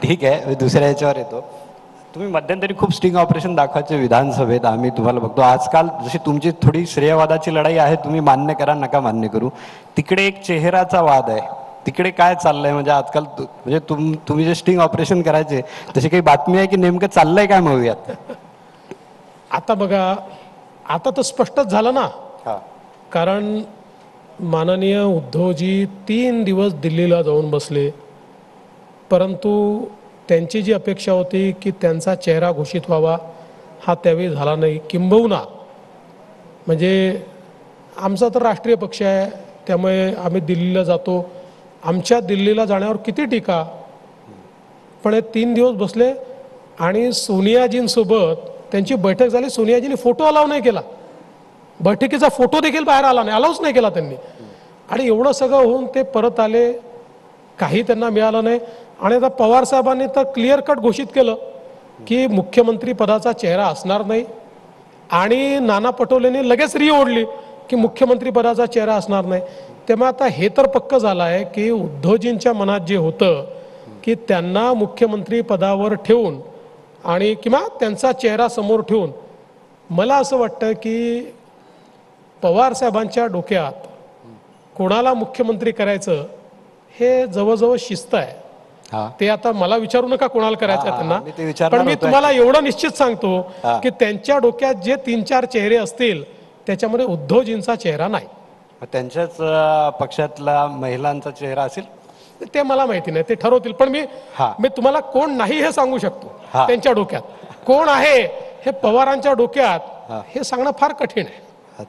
ठीक आहे, दुसऱ्या याच्यावर येतो. तुम्ही मध्यंतरी खूप स्टिंग ऑपरेशन दाखवायचे विधानसभेत, आम्ही तुम्हाला बघतो. आजकाल जशी तुमची थोडी श्रेयवादाची लढाई आहे, तुम्ही मान्य करा नका मान्य करू, तिकडे एक चेहराचा वाद आहे. तिकडे काय चाललंय म्हणजे आजकाल म्हणजे तुम्ही जे स्टिंग ऑपरेशन करायचे तशी काही बातमी आहे की नेमकं चाललंय काय मूव्यात? आता बघा, आता तर स्पष्टच झालं ना. कारण माननीय उद्धवजी 3 दिवस दिल्लीला जाऊन बसले, परंतु त्यांची जी अपेक्षा होती की त्यांचा चेहरा घोषित व्हावा, हा त्यावेळी झाला नाही. किंबहुना म्हणजे आमचा तर राष्ट्रीय पक्ष आहे, त्यामुळे आम्ही दिल्लीला जातो. आमच्या दिल्लीला जाण्यावर किती टीका, पण हे 3 दिवस बसले आणि सोनियाजींसोबत त्यांची बैठक झाली. सोनियाजींनी फोटो अलाव नाही केला, बैठकीचा फोटो देखील बाहेर आला नाही, अलाउच नाही केला त्यांनी. आणि एवढं सगळं होऊन ते परत आले, काही त्यांना मिळालं नाही. आणि आता पवार साहेबांनी तर क्लिअर कट घोषित केलं की मुख्यमंत्री पदाचा चेहरा असणार नाही. आणि नाना पटोलेंनी लगेच ओढली की मुख्यमंत्री पदाचा चेहरा असणार नाही. त्यामुळे आता हे तर पक्क झालं आहे की उद्धवजींच्या मनात जे होतं की त्यांना मुख्यमंत्री पदावर ठेवून आणि किंवा त्यांचा चेहरा समोर ठेवून, मला असं वाटतं की पवार साहेबांच्या डोक्यात कोणाला मुख्यमंत्री करायचं हे जवळजवळ शिस्त आहे. ते आता मला विचारू नका कोणाला करायचं आहे त्यांना, पण मी तुम्हाला एवढं निश्चित सांगतो की त्यांच्या डोक्यात जे 3-4 चेहरे असतील त्याच्यामध्ये उद्धवजींचा चेहरा नाही. त्यांच्याच पक्षातला महिलांचा चेहरा असेल ते मला माहिती नाही, ते ठरवतील. पण मी तुम्हाला कोण नाही हे सांगू शकतो. त्यांच्या डोक्यात कोण आहे हे पवारांच्या डोक्यात हे सांगणं फार कठीण आहे.